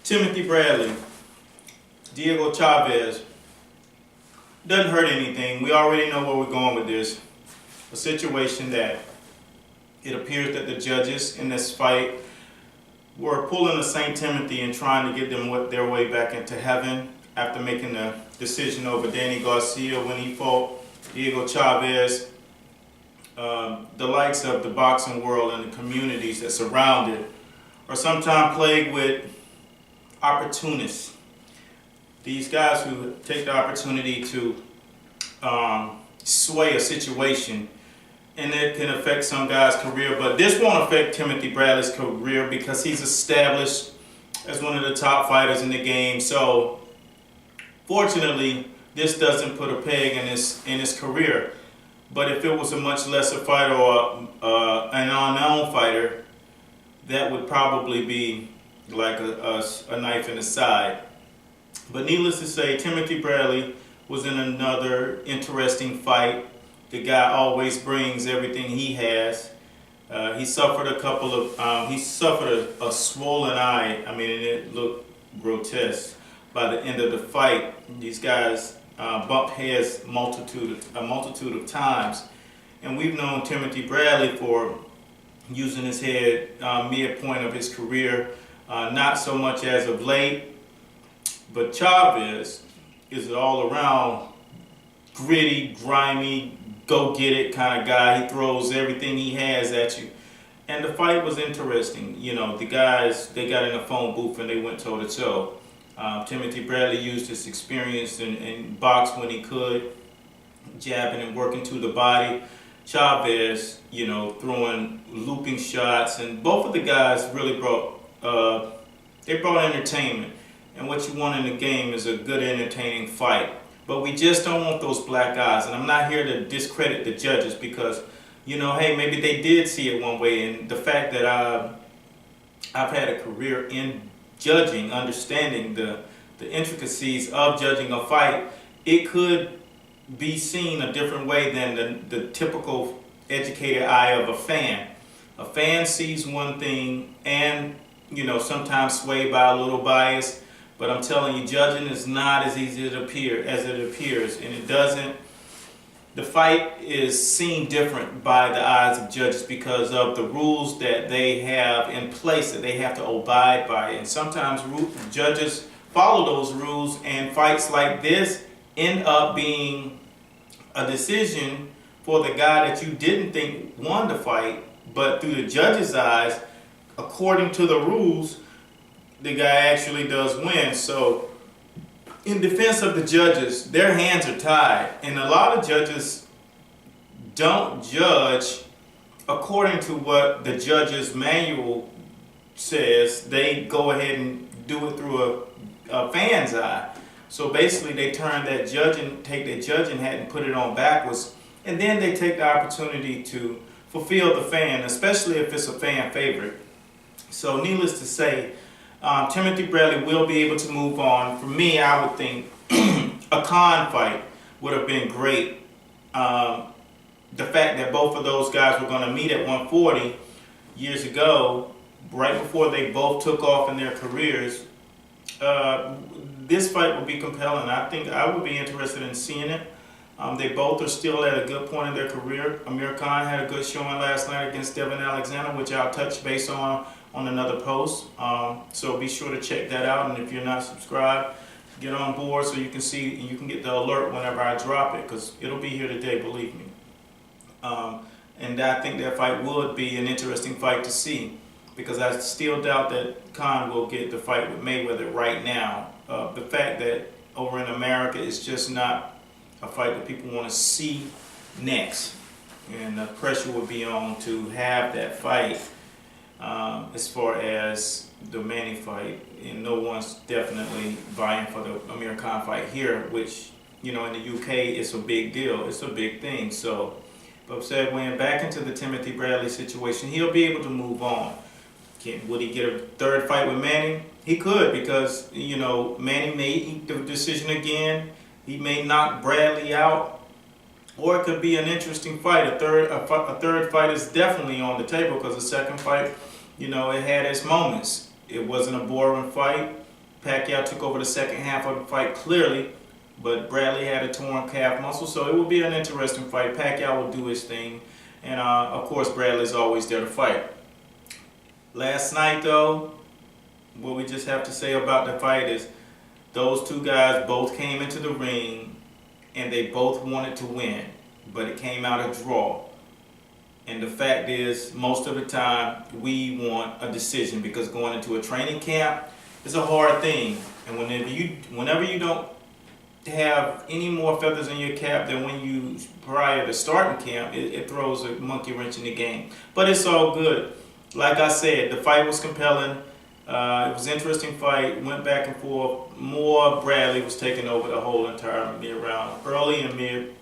Timothy Bradley, Diego Chaves, doesn't hurt anything. We already know where we're going with this. A situation that it appears that the judges in this fight were pulling a St. Timothy and trying to get them their way back into heaven after making the decision over Danny Garcia when he fought Diego Chaves. The likes of the boxing world and the communities that surround it are sometimes plagued with opportunists. These guys who take the opportunity to sway a situation, and it can affect some guy's career, but this won't affect Timothy Bradley's career because he's established as one of the top fighters in the game. So fortunately, this doesn't put a peg in his career. But if it was a much lesser fighter or an unknown fighter, that would probably be like a knife in the side. But needless to say, Timothy Bradley was in another interesting fight. The guy always brings everything he has. He suffered a swollen eye. I mean, it looked grotesque. By the end of the fight, these guys bumped heads a multitude of times. And we've known Timothy Bradley for using his head midpoint of his career, not so much as of late. But Chaves is an all-around gritty, grimy, go-get-it kind of guy. He throws everything he has at you. And the fight was interesting. You know, the guys, they got in a phone booth and they went toe-to-toe. Timothy Bradley used his experience and boxed when he could, jabbing and working to the body. Chaves, you know, throwing looping shots, and both of the guys really brought entertainment. And what you want in the game is a good, entertaining fight. But we just don't want those black eyes. And I'm not here to discredit the judges because, you know, hey, maybe they did see it one way. And the fact that I've had a career in judging, understanding the intricacies of judging a fight, it could be seen a different way than the typical educated eye of a fan. A fan sees one thing and, you know, sometimes swayed by a little bias. But I'm telling you, judging is not as easy as it appears, and it doesn't. The fight is seen different by the eyes of judges because of the rules that they have in place that they have to abide by, and sometimes judges follow those rules, and fights like this end up being a decision for the guy that you didn't think won the fight, but through the judge's eyes, according to the rules, the guy actually does win. So in defense of the judges, their hands are tied, and a lot of judges don't judge according to what the judge's manual says. They go ahead and do it through a fan's eye. So basically they turn that take that judging hat and put it on backwards, and then they take the opportunity to fulfill the fan, especially if it's a fan favorite. So needless to say, Timothy Bradley will be able to move on. For me, I would think a Khan fight would have been great. The fact that both of those guys were going to meet at 140 years ago, right before they both took off in their careers, this fight would be compelling. I think I would be interested in seeing it. They both are still at a good point in their career. Amir Khan had a good showing last night against Devin Alexander, which I'll touch base on another post. So be sure to check that out. And if you're not subscribed, get on board so you can see and you can get the alert whenever I drop it, because it'll be here today, believe me. And I think that fight would be an interesting fight to see, because I still doubt that Khan will get the fight with Mayweather right now. The fact that over in America it's just not a fight that people want to see next, and the pressure would be on to have that fight. As far as the Manny fight, and no one's definitely vying for the Amir Khan fight here, which, you know, in the UK it's a big deal, it's a big thing. So, but segueing back into the Timothy Bradley situation, he'll be able to move on. Would he get a third fight with Manny? He could, because, you know, Manny may eat the decision again. He may knock Bradley out. Or it could be an interesting fight. A third fight is definitely on the table, because the second fight, you know, it had its moments. It wasn't a boring fight. Pacquiao took over the second half of the fight clearly, but Bradley had a torn calf muscle, so it will be an interesting fight. Pacquiao will do his thing, and of course Bradley's always there to fight. Last night though, what we just have to say about the fight is those two guys both came into the ring and they both wanted to win, but it came out a draw. And the fact is, most of the time, we want a decision because going into a training camp is a hard thing. And whenever you don't have any more feathers in your cap than when you prior to starting camp, it throws a monkey wrench in the game. But it's all good. Like I said, the fight was compelling. It was an interesting fight. Went back and forth. More Bradley was taking over the whole entire mid-round. Early and mid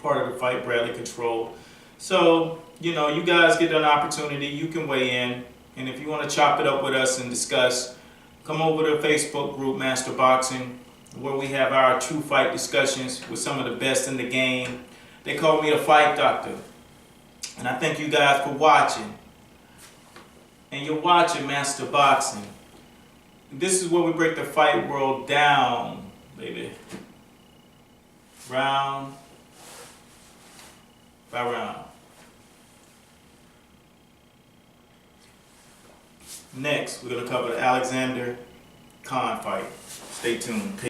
part of the fight, Bradley controlled. So, you know, you guys get an opportunity. You can weigh in. And if you want to chop it up with us and discuss, come over to the Facebook group, Master Boxing, where we have our true fight discussions with some of the best in the game. They call me the Fight Doctor. And I thank you guys for watching. And you're watching Master Boxing. This is where we break the fight world down, baby. Round by round. Next, we're going to cover the Alexander Khan fight. Stay tuned.